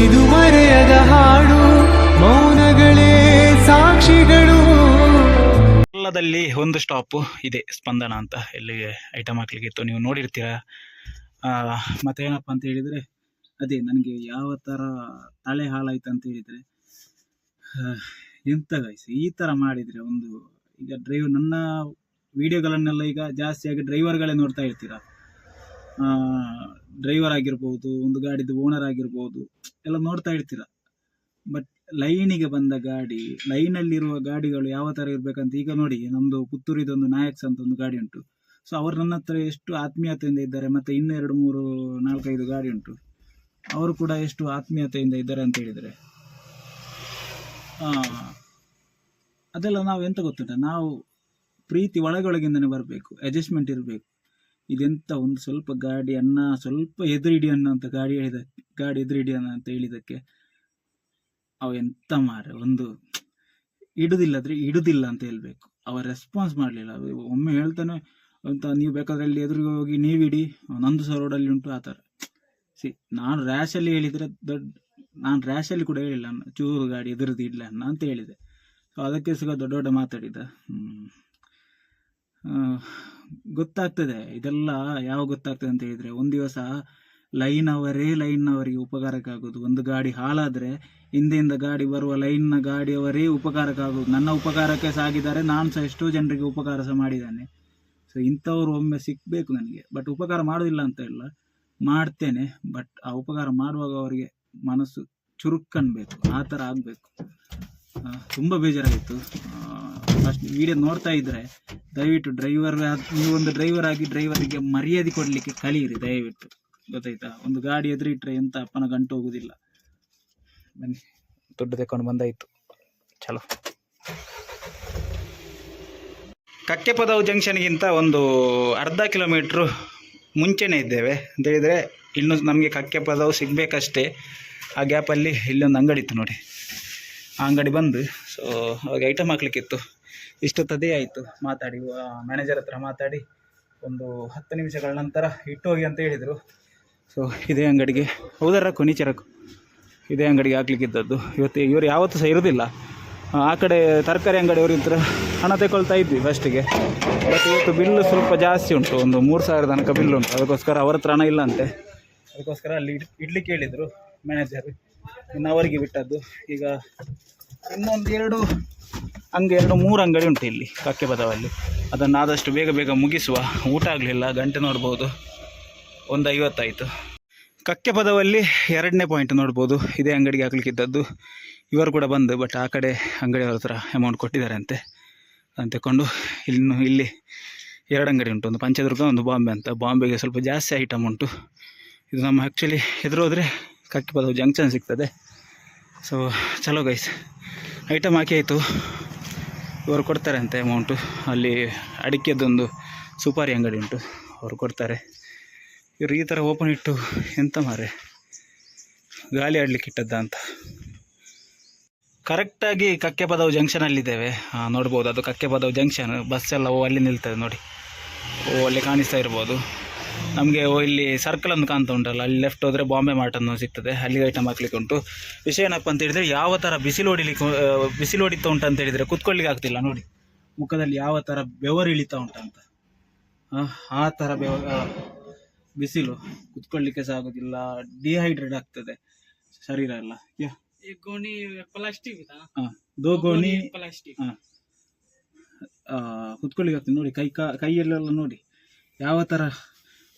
ಇದು ಮರೆಯದ ಹಾಡು, ಮೌನಗಳೇ ಸಾಕ್ಷಿಗಳು. ಕೇರಳದಲ್ಲಿ ಒಂದು ಸ್ಟಾಪ್ ಇದೆ, ಸ್ಪಂದನ ಅಂತ, ಎಲ್ಲಿಗೆ ಐಟಮ್ ಹಾಕ್ಲಿಕ್ಕೆ ಇತ್ತು, ನೀವು ನೋಡಿರ್ತೀರ. ಮತ್ತೇನಪ್ಪ ಅಂತ ಹೇಳಿದರೆ, ಅದೇ ನನಗೆ ಯಾವ ಥರ ತಲೆ ಹಾಳಾಯ್ತು ಅಂತ ಹೇಳಿದರೆ, ಎಂತ ಗೈಸ್ ಈ ಥರ ಮಾಡಿದರೆ ಒಂದು, ಈಗ ನನ್ನ ವಿಡಿಯೋಗಳನ್ನೆಲ್ಲ ಈಗ ಜಾಸ್ತಿಯಾಗಿ ಡ್ರೈವರ್ಗಳೇ ನೋಡ್ತಾ ಇರ್ತೀರ. ಡ್ರೈವರ್ ಆಗಿರ್ಬೋದು, ಒಂದು ಗಾಡಿದು ಓನರ್ ಆಗಿರ್ಬೋದು, ಎಲ್ಲ ನೋಡ್ತಾ ಇರ್ತೀರ. ಬಟ್ ಲೈನಿಗೆ ಬಂದ ಗಾಡಿ, ಲೈನಲ್ಲಿರುವ ಗಾಡಿಗಳು ಯಾವ ಥರ ಇರಬೇಕಂತ, ಈಗ ನೋಡಿ ನಮ್ಮದು ಪುತ್ತೂರಿದೊಂದು ನಾಯಕ್ಸ್ ಅಂತ ಒಂದು ಗಾಡಿ ಉಂಟು. ಸೊ ಅವರು ನನ್ನ ಹತ್ರ ಎಷ್ಟು ಆತ್ಮೀಯತೆಯಿಂದ ಇದ್ದಾರೆ, ಮತ್ತು ಇನ್ನೂ 2, 3, 4, 5 ಗಾಡಿ ಉಂಟು, ಅವರು ಕೂಡ ಎಷ್ಟು ಆತ್ಮೀಯತೆಯಿಂದ ಇದ್ದಾರೆ ಅಂತ ಹೇಳಿದರೆ, ಅದೆಲ್ಲ ನಾವು ಎಂತ ಗೊತ್ತುಂಟ, ನಾವು ಪ್ರೀತಿ ಒಳಗೊಳಗಿಂದನೇ ಬರಬೇಕು, ಅಡ್ಜಸ್ಟ್ಮೆಂಟ್ ಇರಬೇಕು. ಇದೆಂತ ಒಂದು ಸ್ವಲ್ಪ ಗಾಡಿ ಅನ್ನ ಸ್ವಲ್ಪ ಎದುರಿಡಿ ಅನ್ನೋ ಅಂತ ಗಾಡಿ ಎದುರಿಡಿ ಅಂತ ಹೇಳಿದ್ದಕ್ಕೆ ಅವ ಎಂತ ಮಾರೆ, ಒಂದು ಇಡುದಿಲ್ಲ ಅಂತ ಹೇಳ್ಬೇಕು. ಅವ ರೆಸ್ಪಾನ್ಸ್ ಮಾಡಲಿಲ್ಲ. ಒಮ್ಮೆ ಹೇಳ್ತಾನೆ ಅಂತ, ನೀವು ಬೇಕಾದ್ರೆ ಅಲ್ಲಿ ಎದುರಿಗೆ ಹೋಗಿ ನೀವಿಡಿ, ನಂದು ಸಹ ರೋಡಲ್ಲಿ ಉಂಟು ಆ ಥರ. ನಾನು ರ್ಯಾಶಲ್ಲಿ ಹೇಳಿದರೆ ನಾನು ರ್ಯಾಶಲ್ಲಿ ಕೂಡ ಹೇಳಿಲ್ಲ, ಚೂರು ಗಾಡಿ ಎದುರದು ಇಲ್ಲ ಅಂತ ಹೇಳಿದೆ. ಸೊ ಅದಕ್ಕೆ ಸುಖ ದೊಡ್ಡ ಮಾತಾಡಿದ. ಗೊತ್ತಾಗ್ತದೆ ಇದೆಲ್ಲ. ಯಾವ ಗೊತ್ತಾಗ್ತದೆ ಅಂತ ಹೇಳಿದರೆ, ಒಂದು ದಿವಸ ಲೈನ್ನವರಿಗೆ ಉಪಕಾರಕ್ಕಾಗೋದು. ಒಂದು ಗಾಡಿ ಹಾಳಾದರೆ ಹಿಂದೆಯಿಂದ ಗಾಡಿ ಬರುವ ಲೈನ್ನ ಗಾಡಿಯವರೇ ಉಪಕಾರಕ್ಕಾಗೋದು. ನನ್ನ ಉಪಕಾರಕ್ಕೆ ಸಾಗಿದ್ದಾರೆ, ನಾನು ಸಹ ಎಷ್ಟೋ ಜನರಿಗೆ ಉಪಕಾರ ಸಹ ಮಾಡಿದ್ದಾನೆ. ಸೊ ಇಂಥವ್ರು ಒಮ್ಮೆ ಸಿಕ್ಕಬೇಕು ನನಗೆ. ಬಟ್ ಉಪಕಾರ ಮಾಡೋದಿಲ್ಲ ಅಂತ ಇಲ್ಲ, ಮಾಡ್ತೇನೆ. ಬಟ್ ಆ ಉಪಕಾರ ಮಾಡುವಾಗ ಅವರಿಗೆ ಮನಸ್ಸು ಚುರುಕನ್ಬೇಕು, ಆ ಥರ ಆಗಬೇಕು. ತುಂಬ ಬೇಜಾರಾಗಿತ್ತು. ಫಸ್ಟ್ ವಿಡಿಯೋ ನೋಡ್ತಾ ಇದ್ದರೆ ದಯವಿಟ್ಟು ನೀವೊಂದು ಡ್ರೈವರ್ ಆಗಿ ಡ್ರೈವರಿಗೆ ಮರ್ಯಾದೆ ಕೊಡಲಿಕ್ಕೆ ಕಲಿಯಿರಿ ದಯವಿಟ್ಟು, ಗೊತ್ತಾಯ್ತಾ? ಒಂದು ಗಾಡಿ ಎದುರಿಟ್ರೆ ಎಂತ ಅಪ್ಪನ ಗಂಟು ಹೋಗುದಿಲ್ಲ. ಬನ್ನಿ, ದುಡ್ಡು ತೆಕೊಂಡು ಬಂದಾಯಿತು, ಚಲೋ. ಕಕ್ಕೆಪದವು ಜಂಕ್ಷನ್ಗಿಂತ ಒಂದು ಅರ್ಧ ಕಿಲೋಮೀಟ್ರು ಮುಂಚೆನೇ ಇದ್ದೇವೆ ಅಂತ ಹೇಳಿದರೆ, ಇನ್ನು ನಮಗೆ ಕಕ್ಕೆಪದವು ಸಿಗಬೇಕಷ್ಟೇ. ಆ ಗ್ಯಾಪಲ್ಲಿ ಇಲ್ಲೊಂದು ಅಂಗಡಿ ಇತ್ತು ನೋಡಿ, ಆ ಅಂಗಡಿ ಬಂದು ಸೊ ಅವಾಗ ಐಟಮ್ ಹಾಕ್ಲಿಕ್ಕಿತ್ತು. ಇಷ್ಟೊತ್ತದೇ ಆಯಿತು ಮಾತಾಡಿ, ಮ್ಯಾನೇಜರ್ ಹತ್ರ ಮಾತಾಡಿ ಒಂದು 10 ನಿಮಿಷಗಳ ನಂತರ ಇಟ್ಟು ಹೋಗಿ ಅಂತ ಹೇಳಿದರು. ಸೊ ಇದೇ ಅಂಗಡಿಗೆ ಹೌದರಕ್ಕು ನೀಚರಕ್ಕು ಇದೇ ಅಂಗಡಿಗೆ ಹಾಕ್ಲಿಕ್ಕಿದ್ದದ್ದು. ಇವರು ಯಾವತ್ತೂ ಸಹ ಇರೋದಿಲ್ಲ. ಆ ಕಡೆ ತರಕಾರಿ ಅಂಗಡಿಯವರು ಇದ್ದರೆ ಹಣ ತಗೊಳ್ತಾ ಇದ್ವಿ ಫಸ್ಟಿಗೆ. ಬಟ್ ಇವತ್ತು ಬಿಲ್ಲು ಸ್ವಲ್ಪ ಜಾಸ್ತಿ ಉಂಟು, ಒಂದು 3,000 ತನಕ ಬಿಲ್ ಉಂಟು. ಅದಕ್ಕೋಸ್ಕರ ಅವರ ಹತ್ರ ಹಣ ಇಲ್ಲ ಅಂತೆ, ಅದಕ್ಕೋಸ್ಕರ ಅಲ್ಲಿ ಇಡ್ಲಿಕ್ಕೆ ಹೇಳಿದರು ಮ್ಯಾನೇಜರ್. ಇನ್ನು ಅವರಿಗೆ ಬಿಟ್ಟದ್ದು. ಈಗ ಇನ್ನೊಂದು 2-3 ಅಂಗಡಿ ಉಂಟು ಇಲ್ಲಿ ಕಕ್ಕೆಪದವಲ್ಲಿ. ಅದನ್ನು ಆದಷ್ಟು ಬೇಗ ಮುಗಿಸುವ. ಊಟ ಆಗಲಿಲ್ಲ, ಗಂಟೆ ನೋಡ್ಬೋದು 1:50 ಆಯಿತು. ಕಕ್ಕೆಪದವಲ್ಲಿ 2ನೇ ಪಾಯಿಂಟ್ ನೋಡ್ಬೋದು, ಇದೇ ಅಂಗಡಿಗೆ ಹಾಕ್ಲಿಕ್ಕಿದ್ದದ್ದು. ಇವರು ಕೂಡ ಬಂದು, ಬಟ್ ಆ ಕಡೆ ಅಂಗಡಿಯವ್ರ ಹತ್ರ ಅಮೌಂಟ್ ಕೊಟ್ಟಿದ್ದಾರೆ ಅಂತೆ. ಅದನ್ನು ತಗೊಂಡು ಇಲ್ಲಿ 2 ಅಂಗಡಿ ಉಂಟು, ಒಂದು ಪಂಚದುರ್ಗ, ಒಂದು ಬಾಂಬೆ ಅಂತ. ಬಾಂಬೆಗೆ ಸ್ವಲ್ಪ ಜಾಸ್ತಿ ಐಟಮ್ ಉಂಟು. ಇದು ನಮ್ಮ ಆ್ಯಕ್ಚುಲಿ ಎದುರೋದ್ರೆ ಕಕ್ಕೆಪದವು ಜಂಕ್ಷನ್ ಸಿಗ್ತದೆ. ಸೊ ಚಲೋ ಗೈಸ್, ಐಟಮ್ ಹಾಕಿ ಆಯಿತು. ಇವರು ಕೊಡ್ತಾರೆ ಅಂತೆ ಅಮೌಂಟು. ಅಲ್ಲಿ ಅಡಿಕೆದೊಂದು ಸುಪಾರಿ ಅಂಗಡಿ ಉಂಟು, ಅವರು ಕೊಡ್ತಾರೆ. ಇವರು ಈ ಥರ ಓಪನ್ ಇಟ್ಟು ಎಂತ ಮಾರೆ ಗಾಳಿ ಆಡಲಿಕ್ಕೆ ಇಟ್ಟದ್ದ ಅಂತ. ಕರೆಕ್ಟಾಗಿ ಕಕ್ಕೆಪದವು ಜಂಕ್ಷನಲ್ಲಿದ್ದೇವೆ, ನೋಡ್ಬೋದು. ಅದು ಕಕ್ಕೆಪದವು ಜಂಕ್ಷನ್. ಬಸ್ ಎಲ್ಲ ಅಲ್ಲಿ ನಿಲ್ತದೆ ನೋಡಿ, ಅಲ್ಲಿ ಕಾಣಿಸ್ತಾ ಇರ್ಬೋದು. ನಮಗೆ ಇಲ್ಲಿ ಸರ್ಕಲ್ ಒಂದು ಕಾಣ್ತಾ ಉಂಟಲ್ಲ, ಅಲ್ಲಿ ಲೆಫ್ಟ್ ಹೋದರೆ ಬಾಂಬೆ ಮಾರ್ಟ್ ಅನ್ನೋ ಸಿಗ್ತದೆ, ಅಲ್ಲಿಗೆ ಐಟಮ್ ಹಾಕ್ಲಿಕ್ಕೆ ಉಂಟು. ವಿಷಯ ಏನಪ್ಪ ಅಂತ ಹೇಳಿದರೆ, ಯಾವ ಥರ ಬಿಸಿಲು ಹೊಡಿತಾ ಉಂಟು ಅಂತ ಹೇಳಿದರೆ ಕುತ್ಕೊಳ್ಳಿಕ್ಕೆ ಆಗ್ತಿಲ್ಲ ನೋಡಿ. ಮುಖದಲ್ಲಿ ಯಾವ ಥರ ಬೆವರು ಇಳಿತಾ ಉಂಟಂತ, ಆ ಥರ ಬಿಸಿಲು, ಕುತ್ಕೊಳ್ಳಿಕ್ಕೆ ಸಹ ಆಗೋದಿಲ್ಲ. ಡಿಹೈಡ್ರೇಟ್ ಆಗ್ತದೆ ಶರೀರ ಎಲ್ಲ. ಕುತ್ಕೊಳ್ಳಿಕ್ಕೆ ಆಗ್ತದೆ ನೋಡಿ. ಕೈಯಲ್ಲೆಲ್ಲ ನೋಡಿ ಯಾವ ಥರ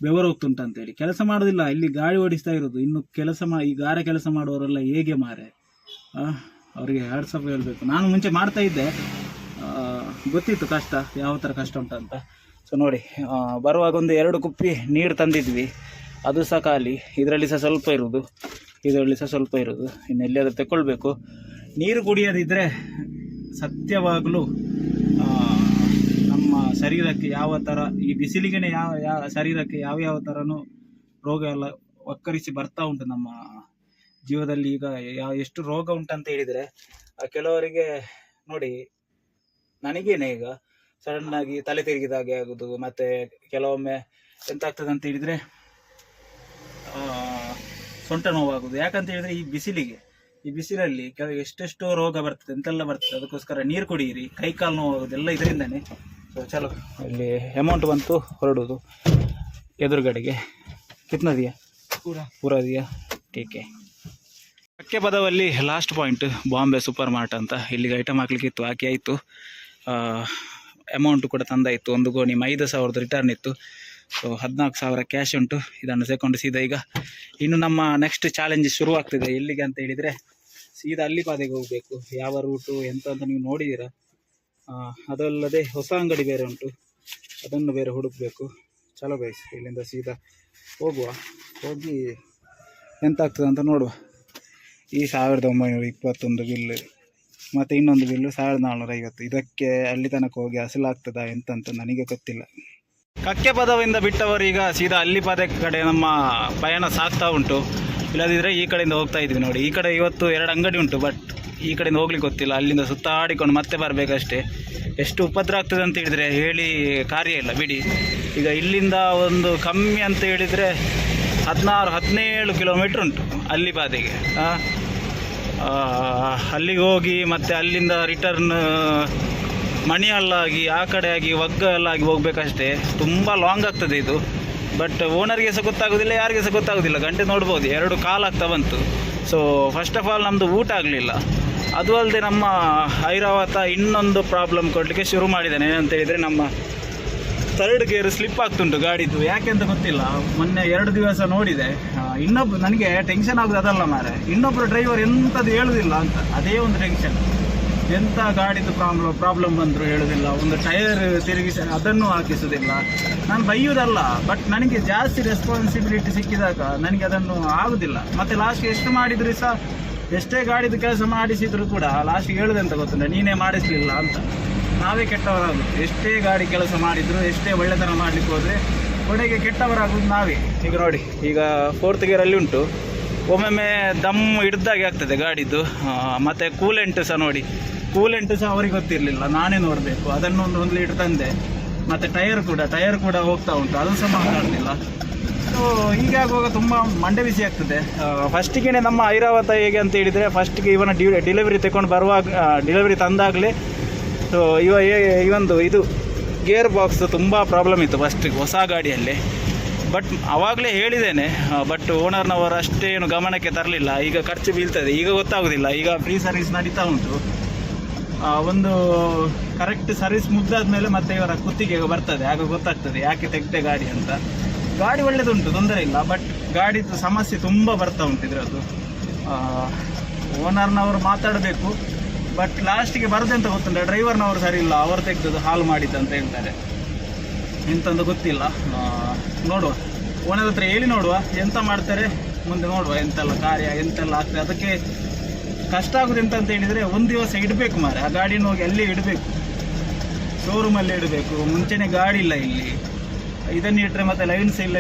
ಬೆವರು ಹೋಗ್ತುಂಟ ಅಂತೇಳಿ. ಕೆಲಸ ಮಾಡೋದಿಲ್ಲ, ಇಲ್ಲಿ ಗಾಡಿ ಓಡಿಸ್ತಾ ಇರೋದು. ಇನ್ನು ಈ ಗಾರೆ ಕೆಲಸ ಮಾಡುವವರೆಲ್ಲ ಹೇಗೆ ಮಾರೆ, ಅವರಿಗೆ ಹ್ಯಾಟ್ಸ್ ಆಫ್ ಹೇಳಬೇಕು. ನಾನು ಮುಂಚೆ ಮಾಡ್ತಾ ಇದ್ದೆ, ಗೊತ್ತಿತ್ತು ಕಷ್ಟ, ಯಾವ ಥರ ಕಷ್ಟ ಉಂಟಂತ. ಸೊ ನೋಡಿ, ಬರುವಾಗ ಒಂದು 2 ಕುಪ್ಪಿ ನೀರು ತಂದಿದ್ವಿ, ಅದು ಸಹ ಖಾಲಿ. ಇದರಲ್ಲಿ ಸಹ ಸ್ವಲ್ಪ ಇರೋದು, ಇನ್ನು ಎಲ್ಲಿಯಾದರೂ ತಗೊಳ್ಬೇಕು. ನೀರು ಕುಡಿಯೋದಿದ್ದರೆ ಸತ್ಯವಾಗಲೂ ನಮ್ಮ ಶರೀರಕ್ಕೆ ಯಾವ ಥರ, ಈ ಬಿಸಿಲಿಗೆ ಯಾವ ಶರೀರಕ್ಕೆ ಯಾವ ಥರನೂ ರೋಗ ಎಲ್ಲ ಒಕ್ಕರಿಸಿ ಬರ್ತಾ ಉಂಟು ನಮ್ಮ ಜೀವದಲ್ಲಿ. ಈಗ ಎಷ್ಟು ರೋಗ ಉಂಟಂತ ಹೇಳಿದರೆ, ಕೆಲವರಿಗೆ ನೋಡಿ, ನನಗೇನೆ ಈಗ ಸಡನ್ನಾಗಿ ತಲೆ ತಿರುಗಿದಾಗೆ ಆಗೋದು. ಮತ್ತು ಕೆಲವೊಮ್ಮೆ ಎಂತ ಆಗ್ತದೆ ಅಂತ ಹೇಳಿದರೆ, ಸೊಂಟ ನೋವಾಗುದು. ಯಾಕಂತ ಹೇಳಿದ್ರೆ ಈ ಬಿಸಿಲಲ್ಲಿ ಕೆಲವು ಎಷ್ಟೆಷ್ಟೋ ರೋಗ ಬರ್ತದೆ, ಎಂತೆಲ್ಲ ಬರ್ತದೆ. ಅದಕ್ಕೋಸ್ಕರ ನೀರು ಕುಡಿಯಿರಿ, ಕೈ ಕಾಲು ನೋವಾಗೋದೆಲ್ಲ ಇದರಿಂದನೇ. ಸೊ ಚಲೋ, ಇಲ್ಲಿ ಅಮೌಂಟ್ ಬಂತು, ಹೊರಡೋದು ಎದುರುಗಡೆಗೆ. ಕಿತ್ನಾ ದಿಯಾ? ಪೂರಾ ದಿಯಾ, ಟೀಕೆ. ಕಕ್ಕೆ ಪದವಲ್ಲಿ last point Bombay super mart ಅಂತ. ಇಲ್ಲಿಗೆ ಐಟಮ್ ಹಾಕ್ಲಿಕ್ಕಿತ್ತು, ಹಾಕಿ ಆಯಿತು. ಅಮೌಂಟ್ ಕೂಡ ತಂದಾಯಿತು. ಒಂದು ಗೋಣಿ 5,000 ರಿಟರ್ನ್ ಇತ್ತು. ಸೊ 14,000 ಕ್ಯಾಶ್ ಉಂಟು. ಇದನ್ನು ಸೇಕೊಂಡು ಸೀದಾ ಈಗ ಇನ್ನು ನಮ್ಮ ನೆಕ್ಸ್ಟ್ ಚಾಲೆಂಜ್ ಶುರುವಾಗ್ತಿದೆ. ಎಲ್ಲಿಗೆ ಅಂತ ಹೇಳಿದರೆ ಸೀದಾ ಅಲ್ಲಿಪಾದೆಗೆ ಹೋಗಬೇಕು. ಯಾವ ರೂಟು ಎಂತ ಅಂತ ನೀವು ನೋಡಿದ್ದೀರಾ. ಅದಲ್ಲದೆ ಹೊಸ ಅಂಗಡಿ ಬೇರೆ ಉಂಟು, ಅದನ್ನು ಬೇರೆ ಹುಡುಕಬೇಕು. ಚಲೋ ಗೈಸ್, ಇಲ್ಲಿಂದ ಸೀದಾ ಹೋಗುವ. ಹೋಗಿ ಎಂತ ಆಗ್ತದೆ ಅಂತ ನೋಡುವ. ಈ 1921 ಬಿಲ್ಲು ಮತ್ತು ಇನ್ನೊಂದು ಬಿಲ್ಲು 1450. ಇದಕ್ಕೆ ಅಲ್ಲಿ ತನಕ ಹೋಗಿ ಅಸಲಾಗ್ತದಾ ಎಂತಂತ ನನಗೆ ಗೊತ್ತಿಲ್ಲ. ಕಕ್ಕೆ ಪದವಿಂದ ಬಿಟ್ಟವರೀಗ ಸೀದಾ ಅಲ್ಲಿಪಾದೆ ಕಡೆ ನಮ್ಮ ಪಯಣ ಸಾಗ್ತಾ ಉಂಟು. ಇಲ್ಲದಿದ್ದರೆ ಈ ಕಡೆಯಿಂದ ಹೋಗ್ತಾ ಇದ್ವಿ ನೋಡಿ. ಈ ಕಡೆ ಇವತ್ತು 2 ಅಂಗಡಿ ಉಂಟು, ಬಟ್ ಈ ಕಡೆಯಿಂದ ಹೋಗ್ಲಿಕ್ಕೆ ಗೊತ್ತಿಲ್ಲ. ಅಲ್ಲಿಂದ ಸುತ್ತಾಡಿಕೊಂಡು ಮತ್ತೆ ಬರಬೇಕಷ್ಟೇ. ಎಷ್ಟು ಉಪದ್ರ ಆಗ್ತದೆ ಅಂತ ಹೇಳಿದರೆ ಹೇಳಿ ಕಾರ್ಯ ಇಲ್ಲ ಬಿಡಿ. ಈಗ ಇಲ್ಲಿಂದ ಒಂದು ಕಮ್ಮಿ ಅಂತ ಹೇಳಿದರೆ 16-17 ಕಿಲೋಮೀಟ್ರ್ ಉಂಟು ಅಲ್ಲಿಪಾದೆಗೆ. ಅಲ್ಲಿಗೆ ಹೋಗಿ ಮತ್ತು ಅಲ್ಲಿಂದ ರಿಟರ್ನ್ ಮಣಿಯಲ್ಲಾಗಿ ಆ ಕಡೆ ಆಗಿ ಒಗ್ಗಲ್ಲಾಗಿ ಹೋಗ್ಬೇಕಷ್ಟೇ. ತುಂಬ ಲಾಂಗ್ ಆಗ್ತದೆ ಇದು. ಬಟ್ ಓನರ್ಗೆ ಸಹ ಗೊತ್ತಾಗೋದಿಲ್ಲ, ಯಾರಿಗೆ ಸಹ ಗೊತ್ತಾಗೋದಿಲ್ಲ. ಗಂಟೆ ನೋಡ್ಬೋದು 2 ಕಾಲು ಆಗ್ತಾ ಬಂತು. ಸೊ ಫಸ್ಟ್ ಆಫ್ ಆಲ್ ನಮ್ಮದು ಊಟ ಆಗಲಿಲ್ಲ. ಅದು ಅಲ್ಲದೆ ನಮ್ಮ ಐರಾವತ ಇನ್ನೊಂದು ಪ್ರಾಬ್ಲಮ್ ಕೊಡಲಿಕ್ಕೆ ಶುರು ಮಾಡಿದ್ದಾನೆ. ಏನಂತ ಹೇಳಿದರೆ ನಮ್ಮ 3rd ಗೇರ್ ಸ್ಲಿಪ್ ಆಗ್ತುಂಟು ಗಾಡಿದು. ಯಾಕೆ ಅಂತ ಗೊತ್ತಿಲ್ಲ. ಮೊನ್ನೆ 2 ದಿವಸ ನೋಡಿದೆ. ಇನ್ನೊಬ್ಬರು ನನಗೆ ಟೆನ್ಷನ್ ಆಗೋದು ಅದಲ್ಲ ಮಾರೆ, ಇನ್ನೊಬ್ಬರು ಡ್ರೈವರ್ ಎಂಥದ್ದು ಹೇಳೋದಿಲ್ಲ ಅಂತ. ಅದೇ ಒಂದು ಟೆನ್ಷನ್. ಎಂಥ ಗಾಡಿದು ಪ್ರಾಬ್ಲಮ್ ಬಂದರೂ ಹೇಳೋದಿಲ್ಲ. ಒಂದು ಟೈರ್ ತಿರುಗಿಸಿ ಅದನ್ನು ಹಾಕಿಸೋದಿಲ್ಲ. ನಾನು ಬೈಯೋದಲ್ಲ, ಬಟ್ ನನಗೆ ಜಾಸ್ತಿ ರೆಸ್ಪಾನ್ಸಿಬಿಲಿಟಿ ಸಿಕ್ಕಿದಾಗ ನನಗೆ ಅದನ್ನು ಆಗೋದಿಲ್ಲ. ಮತ್ತು ಲಾಸ್ಟ್ ಎಷ್ಟು ಮಾಡಿದರೂ ಸಹ, ಎಷ್ಟೇ ಗಾಡಿದು ಕೆಲಸ ಮಾಡಿಸಿದ್ರು ಕೂಡ ಲಾಸ್ಟಿಗೆ ಹೇಳೋದಂತ ಗೊತ್ತಿಲ್ಲ, ನೀನೇ ಮಾಡಿಸಲಿಲ್ಲ ಅಂತ. ನಾವೇ ಕೆಟ್ಟವರಾಗೋದು. ಎಷ್ಟೇ ಗಾಡಿ ಕೆಲಸ ಮಾಡಿದ್ರು, ಎಷ್ಟೇ ಒಳ್ಳೆತನ ಮಾಡಲಿಕ್ಕೆ ಹೋದರೆ ಕೊನೆಗೆ ಕೆಟ್ಟವರಾಗೋದು ನಾವೇ. ಈಗ ನೋಡಿ, ಈಗ 4th ಗೇರಲ್ಲಿ ಉಂಟು. ಒಮ್ಮೊಮ್ಮೆ ದಮ್ ಹಿಡ್ದಾಗೆ ಆಗ್ತದೆ ಗಾಡಿದ್ದು. ಮತ್ತು ಕೂಲೆಂಟ್ ಸಹ ನೋಡಿ, ಕೂಲೆಂಟ್ ಸಹ ಅವ್ರಿಗೆ ಗೊತ್ತಿರಲಿಲ್ಲ, ನಾನೇ ನೋಡಬೇಕು. ಅದನ್ನು 1 ಲೀಟ್ರ್ ತಂದೆ. ಮತ್ತು ಟೈರ್ ಕೂಡ ಹೋಗ್ತಾ ಉಂಟು, ಅದು ಸಹ ಮಾತಾಡ್ತಿಲ್ಲ. ಸೊ ಹೀಗಾಗುವಾಗ ತುಂಬ ಮಂಡೆ ಬಿಸಿ ಆಗ್ತದೆ. ಫಸ್ಟಿಗೆ ನಮ್ಮ ಐರಾವತ ಹೇಗೆ ಅಂತ ಹೇಳಿದರೆ, ಫಸ್ಟಿಗೆ ಇವನ ಡೆಲಿವರಿ ತಗೊಂಡು ಬರುವಾಗ, ಡೆಲಿವರಿ ತಂದಾಗಲೇ ಸೊ ಇದು ಗೇರ್ ಬಾಕ್ಸ್ ತುಂಬ ಪ್ರಾಬ್ಲಮ್ ಇತ್ತು ಫಸ್ಟಿಗೆ ಹೊಸ ಗಾಡಿಯಲ್ಲಿ. ಬಟ್ ಆವಾಗಲೇ ಹೇಳಿದ್ದೇನೆ, ಬಟ್ ಓನರ್ನವರು ಅಷ್ಟೇನು ಗಮನಕ್ಕೆ ತರಲಿಲ್ಲ. ಈಗ ಖರ್ಚು ಬೀಳ್ತದೆ, ಈಗ ಗೊತ್ತಾಗೋದಿಲ್ಲ. ಈಗ ಫ್ರೀ ಸರ್ವಿಸ್ ನಡೀತಾ ಉಂಟು. ಒಂದು ಕರೆಕ್ಟ್ ಸರ್ವಿಸ್ ಮುಗ್ದಾದ ಮೇಲೆ ಮತ್ತೆ ಇವರ ಕುತ್ತಿಗೆ ಬರ್ತದೆ, ಆಗ ಗೊತ್ತಾಗ್ತದೆ ಯಾಕೆ ತೆಗ್ದೆ ಗಾಡಿ ಅಂತ. ಗಾಡಿ ಒಳ್ಳೆದುಂಟು, ತೊಂದರೆ ಇಲ್ಲ. ಬಟ್ ಗಾಡಿದು ಸಮಸ್ಯೆ ತುಂಬ ಬರ್ತಾ ಉಂಟು ಇದರದ್ದು. ಓನರ್ನವರು ಮಾತಾಡಬೇಕು, ಬಟ್ ಲಾಸ್ಟಿಗೆ ಬರದೆ ಅಂತ ಗೊತ್ತುಂಟ. ಡ್ರೈವರ್ನವರು ಸರಿ ಇಲ್ಲ, ಅವರು ತೆಗೆದದ್ದು ಹಾಳು ಮಾಡಿದ್ದಂತ ಹೇಳ್ತಾರೆ. ಎಂತಂದು ಗೊತ್ತಿಲ್ಲ. ನೋಡುವ, ಓನರ್ ಹತ್ರ ಹೇಳಿ ನೋಡುವ ಎಂತ ಮಾಡ್ತಾರೆ ಮುಂದೆ, ನೋಡುವ ಎಂತೆಲ್ಲ ಕಾರ್ಯ ಎಂತೆಲ್ಲ ಆಗ್ತದೆ. ಅದಕ್ಕೆ ಕಷ್ಟ ಆಗೋದು ಎಂತ ಅಂತ ಹೇಳಿದರೆ, ಒಂದು ದಿವಸ ಇಡಬೇಕು ಮಾರೆ ಆ ಗಾಡಿನ, ಹೋಗಿ ಅಲ್ಲೇ ಇಡಬೇಕು, ಶೋರೂಮಲ್ಲೇ ಇಡಬೇಕು. ಮುಂಚೆನೇ ಗಾಡಿ ಇಲ್ಲ ಇಲ್ಲಿ, ಇದನ್ನು ಇಟ್ಟರೆ ಮತ್ತೆ ಲೈನ್ಸ್ ಇಲ್ಲ,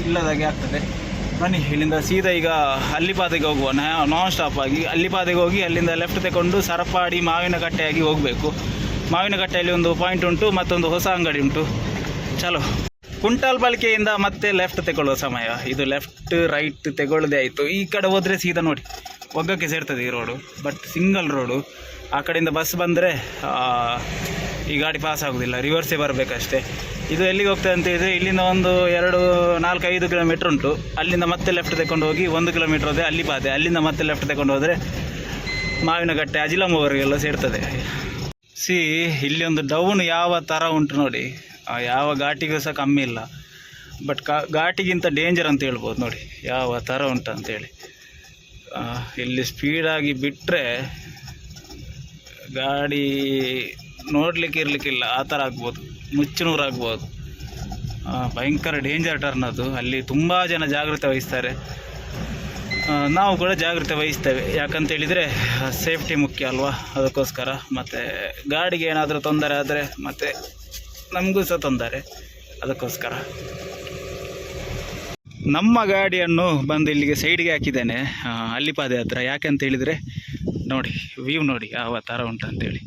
ಇಲ್ಲದಾಗೆ ಆಗ್ತದೆ. ಬನ್ನಿ ಇಲ್ಲಿಂದ ಸೀದಾ ಈಗ ಅಲ್ಲಿಪಾದೆಗೆ ಹೋಗುವ. ನಾನ್ ಸ್ಟಾಪ್ ಆಗಿ ಅಲ್ಲಿಪಾದೆಗೆ ಹೋಗಿ ಅಲ್ಲಿಂದ ಲೆಫ್ಟ್ ತಗೊಂಡು ಸರಪಾಡಿ ಮಾವಿನಕಟ್ಟೆಯಾಗಿ ಹೋಗಬೇಕು. ಮಾವಿನಕಟ್ಟೆಯಲ್ಲಿ ಒಂದು ಪಾಯಿಂಟ್ ಉಂಟು, ಮತ್ತೊಂದು ಹೊಸ ಅಂಗಡಿ ಉಂಟು. ಚಲೋ, ಕುಂಟಾಲ್ ಬಲ್ಕೆಯಿಂದ ಮತ್ತೆ ಲೆಫ್ಟ್ ತಗೊಳ್ಳುವ ಸಮಯ ಇದು. ಲೆಫ್ಟ್ ರೈಟ್ ತಗೊಳ್ಳೋದೇ ಆಯಿತು. ಈ ಕಡೆ ಹೋದರೆ ಸೀದಾ ನೋಡಿ ಒಗ್ಗಕ್ಕೆ ಸೇರ್ತದೆ ಈ ರೋಡು, ಬಟ್ ಸಿಂಗಲ್ ರೋಡು. ಆ ಕಡೆಯಿಂದ ಬಸ್ ಬಂದರೆ ಈ ಗಾಡಿ ಪಾಸ್ ಆಗೋದಿಲ್ಲ, ರಿವರ್ಸೇ ಬರಬೇಕಷ್ಟೇ. ಇದು ಎಲ್ಲಿಗೆ ಹೋಗ್ತದೆ ಅಂತ ಹೇಳಿದರೆ, ಇಲ್ಲಿಂದ ಒಂದು 4-5 ಕಿಲೋಮೀಟ್ರ್ ಉಂಟು. ಅಲ್ಲಿಂದ ಮತ್ತೆ ಲೆಫ್ಟ್ ತಗೊಂಡು ಹೋಗಿ 1 ಕಿಲೋಮೀಟ್ರ್ ಹೋದರೆ ಅಲ್ಲಿಪಾದೆ. ಅಲ್ಲಿಂದ ಮತ್ತೆ ಲೆಫ್ಟ್ ತಗೊಂಡು ಹೋದರೆ ಮಾವಿನಕಟ್ಟೆ ಅಜಿಲಂವರೆಗೆಲ್ಲ ಸೇರ್ತದೆ. ಇಲ್ಲಿ ಒಂದು ಡೌನ್ ಯಾವ ಥರ ಉಂಟು ನೋಡಿ, ಯಾವ ಘಾಟಿಗೂ ಸಹ ಕಮ್ಮಿ ಇಲ್ಲ. ಬಟ್ ಘಾಟಿಗಿಂತ ಡೇಂಜರ್ ಅಂತ ಹೇಳ್ಬೋದು ನೋಡಿ ಯಾವ ಥರ ಉಂಟು ಅಂತೇಳಿ. ಇಲ್ಲಿ ಸ್ಪೀಡಾಗಿ ಬಿಟ್ಟರೆ ಗಾಡಿ ನೋಡಲಿಕ್ಕೆ ಇರಲಿಕ್ಕಿಲ್ಲ, ಆ ಥರ ಆಗ್ಬೋದು, ನುಚ್ಚುನೂರಾಗ್ಬೋದು. ಭಯಂಕರ ಡೇಂಜರ್ ಟರ್ನ್ ಅದು. ಅಲ್ಲಿ ತುಂಬ ಜನ ಜಾಗ್ರತೆ ವಹಿಸ್ತಾರೆ, ನಾವು ಕೂಡ ಜಾಗ್ರತೆ ವಹಿಸ್ತೇವೆ. ಯಾಕಂತೇಳಿದರೆ ಸೇಫ್ಟಿ ಮುಖ್ಯ ಅಲ್ವಾ, ಅದಕ್ಕೋಸ್ಕರ. ಮತ್ತು ಗಾಡಿಗೆ ಏನಾದರೂ ತೊಂದರೆ ಆದರೆ ಮತ್ತು ನಮಗೂ ಸಹ ತೊಂದರೆ, ಅದಕ್ಕೋಸ್ಕರ. ನಮ್ಮ ಗಾಡಿಯನ್ನು ಬಂದು ಇಲ್ಲಿಗೆ ಸೈಡ್ಗೆ ಹಾಕಿದ್ದೇನೆ ಅಲ್ಲಿಪಾದೆ ಹತ್ರ. ಯಾಕಂತ ಹೇಳಿದರೆ ನೋಡಿ, ವ್ಯೂ ನೋಡಿ ಯಾವ ಥರ ಉಂಟಂತೇಳಿ.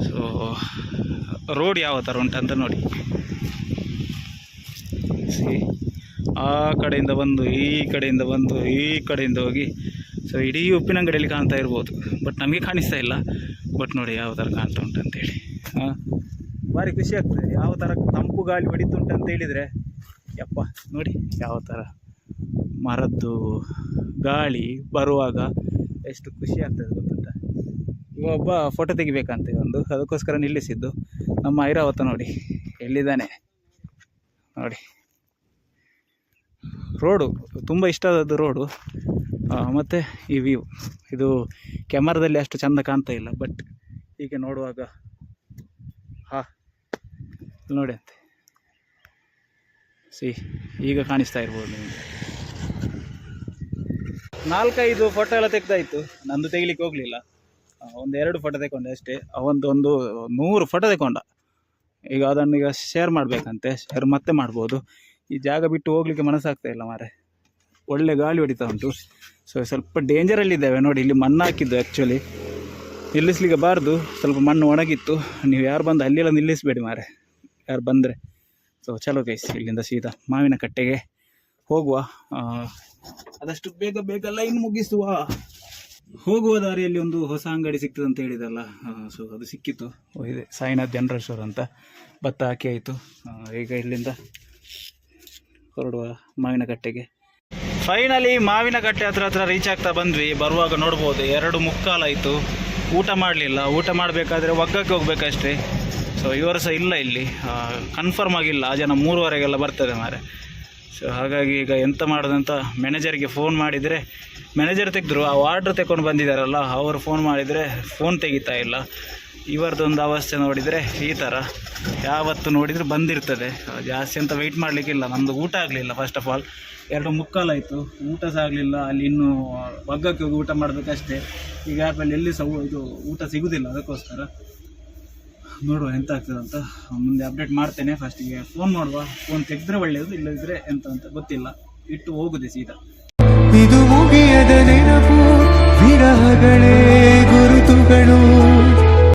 ಸೊ ರೋಡ್ ಯಾವ ಥರ ಉಂಟಂತ ನೋಡಿ. ಆ ಕಡೆಯಿಂದ ಬಂದು ಈ ಕಡೆಯಿಂದ ಬಂದು ಈ ಕಡೆಯಿಂದ ಹೋಗಿ ಸೊ ಇಡೀ ಉಪ್ಪಿನಂಗಡಿಯಲ್ಲಿ ಕಾಣ್ತಾ ಇರ್ಬೋದು, ಬಟ್ ನಮಗೆ ಕಾಣಿಸ್ತಾ ಇಲ್ಲ. ಬಟ್ ನೋಡಿ ಯಾವ ಥರ ಕಾಣ್ತಾ ಉಂಟು ಅಂತೇಳಿ. ಭಾರಿ ಖುಷಿ ಆಗ್ತದೆ ಯಾವ ಥರ ತಂಪು ಗಾಳಿ ಹೊಡಿತುಂಟು ಅಂತ ಹೇಳಿದರೆ. ಯಪ್ಪ ನೋಡಿ ಯಾವ ಥರ ಮರದ್ದು ಗಾಳಿ ಬರುವಾಗ ಎಷ್ಟು ಖುಷಿ ಆಗ್ತದೆ ಗೊತ್ತುಂಟ. ಈಗ ಒಬ್ಬ ಫೋಟೋ ತೆಗಿಬೇಕಂತೆ ಒಂದು, ಅದಕ್ಕೋಸ್ಕರ ನಿಲ್ಲಿಸಿದ್ದು. ನಮ್ಮ ಐರಾವತ ನೋಡಿ ಎಲ್ಲಿದ್ದಾನೆ ನೋಡಿ. ರೋಡು ತುಂಬ ಇಷ್ಟವಾದದ್ದು ರೋಡು. ಮತ್ತು ಈ ವ್ಯೂ ಇದು ಕ್ಯಾಮರಾದಲ್ಲಿ ಅಷ್ಟು ಚೆಂದ ಕಾಣ್ತಾ ಇಲ್ಲ, ಬಟ್ ಹೀಗೆ ನೋಡುವಾಗ ನೋಡಿ ಅಂತೆ ಈಗ ಕಾಣಿಸ್ತಾ ಇರ್ಬೋದು ನಿಮಗೆ. 4-5 ಫೋಟೋ ಎಲ್ಲ ತೆಗ್ದಾಯಿತು, ನಂದು ತೆಗಿಲಿಕ್ಕೆ ಹೋಗಲಿಲ್ಲ. 1-2 ಫೋಟೋ ತೆಗೊಂಡೆ ಅಷ್ಟೇ. ಒಂದು 100 ಫೋಟೋ ತೆಗೊಂಡ. ಈಗ ಅದನ್ನು ಈಗ ಶೇರ್ ಮಾಡಬೇಕಂತೆ, ಶೇರ್ ಮತ್ತೆ ಮಾಡ್ಬೋದು. ಈ ಜಾಗ ಬಿಟ್ಟು ಹೋಗ್ಲಿಕ್ಕೆ ಮನಸ್ಸಾಗ್ತಾ ಇಲ್ಲ ಮಾರೆ, ಒಳ್ಳೆ ಗಾಳಿ ಹೊಡಿತಾ ಉಂಟು. ಸೊ ಸ್ವಲ್ಪ ಡೇಂಜರಲ್ಲಿದ್ದೇವೆ ನೋಡಿ. ಇಲ್ಲಿ ಮಣ್ಣು ಹಾಕಿದ್ದು ಆ್ಯಕ್ಚುಲಿ ನಿಲ್ಲಿಸ್ಲಿಕ್ಕೆ ಬಾರ್ದು, ಸ್ವಲ್ಪ ಮಣ್ಣು ಒಣಗಿತ್ತು. ನೀವು ಯಾರು ಬಂದು ಅಲ್ಲೆಲ್ಲ ನಿಲ್ಲಿಸಬೇಡಿ ಮಾರೆ, ಯಾರು ಬಂದರೆ. ಸೊ ಚಲೋ ಗೈಸ್, ಇಲ್ಲಿಂದ ಸೀದಾ ಮಾವಿನ ಕಟ್ಟೆಗೆ ಹೋಗುವ. ಆದಷ್ಟು ಬೇಗ ಬೇಗ ಲೈನ್ ಮುಗಿಸುವ. ಹೋಗುವ ದಾರಿಯಲ್ಲಿ ಒಂದು ಹೊಸ ಅಂಗಡಿ ಸಿಗ್ತದೆ ಅಂತ ಹೇಳಿದಲ್ಲ, ಸೊ ಅದು ಸಿಕ್ಕಿತ್ತು. ಇದೆ ಸಾಯಿನಾಥ್ ಜನರಲ್ ಸ್ಟೋರ್ ಅಂತ. ಭತ್ತ ಹಾಕಿ ಆಯಿತು. ಈಗ ಇಲ್ಲಿಂದ ಹೊರಡುವ ಮಾವಿನ ಕಟ್ಟೆಗೆ. ಫೈನಲಿ ಮಾವಿನ ಕಟ್ಟೆ ಹತ್ರ ರೀಚ್ ಆಗ್ತಾ ಬಂದ್ವಿ. ಬರುವಾಗ ನೋಡ್ಬೋದು 2:45 ಆಯಿತು. ಊಟ ಮಾಡಲಿಲ್ಲ. ಊಟ ಮಾಡಬೇಕಾದ್ರೆ ಒಗ್ಗಕ್ಕೆ ಹೋಗ್ಬೇಕಷ್ಟೇ. ಸೊ ಇವರು ಸಹ ಇಲ್ಲ ಇಲ್ಲಿ, ಕನ್ಫರ್ಮ್ ಆಗಿಲ್ಲ. ಆ ಜನ 3:15ಗೆಲ್ಲ ಬರ್ತದೆ ಮಾರೆ. ಸೊ ಹಾಗಾಗಿ ಈಗ ಎಂತ ಮಾಡೋದಂತ ಮ್ಯಾನೇಜರಿಗೆ ಫೋನ್ ಮಾಡಿದರೆ, ಮ್ಯಾನೇಜರ್ ತೆಗೆದ್ರು. ಆ ಆರ್ಡ್ರ್ ತಗೊಂಡು ಬಂದಿದ್ದಾರಲ್ಲ ಅವರು ಫೋನ್ ಮಾಡಿದರೆ ಫೋನ್ ತೆಗಿತಾ ಇಲ್ಲ. ಇವರದೊಂದು ಅವಸ್ಥೆ ನೋಡಿದರೆ ಈ ಥರ ಯಾವತ್ತು ನೋಡಿದರೆ ಬಂದಿರ್ತದೆ. ಜಾಸ್ತಿ ಅಂತ ವೆಯ್ಟ್ ಮಾಡಲಿಕ್ಕಿಲ್ಲ. ನಮ್ಮದು ಊಟ ಆಗಲಿಲ್ಲ. ಫಸ್ಟ್ ಆಫ್ ಆಲ್ 2:45 ಆಯಿತು, ಊಟ ಸಹ ಆಗಲಿಲ್ಲ. ಅಲ್ಲಿ ಇನ್ನೂ ಒಗ್ಗಕ್ಕೆ ಹೋಗಿ ಊಟ ಮಾಡಬೇಕಷ್ಟೇ. ಈ ಗ್ಯಾಪಲ್ಲಿ ಎಲ್ಲಿ ಸಹ ಇದು ಊಟ ಸಿಗೋದಿಲ್ಲ. ಅದಕ್ಕೋಸ್ಕರ ನೋಡುವ ಎಂತ ಆಗ್ತದೆ ಅಂತ ಮುಂದೆ ಅಪ್ಡೇಟ್ ಮಾಡ್ತೇನೆ. ಫಸ್ಟಿಗೆ ಫೋನ್ ಮಾಡುವ. ಫೋನ್ ತೆಗೆದ್ರೆ ಒಳ್ಳೆಯದು, ಇಲ್ಲದಿದ್ದರೆ ಎಂತ ಅಂತ ಗೊತ್ತಿಲ್ಲ. ಇಟ್ಟು ಹೋಗುದೆ ಸೀದಾ. ಇದು ಮುಗಿಯದ ನೆನಪು, ವಿರಹಗಳೇ ಗುರುತುಗಳು.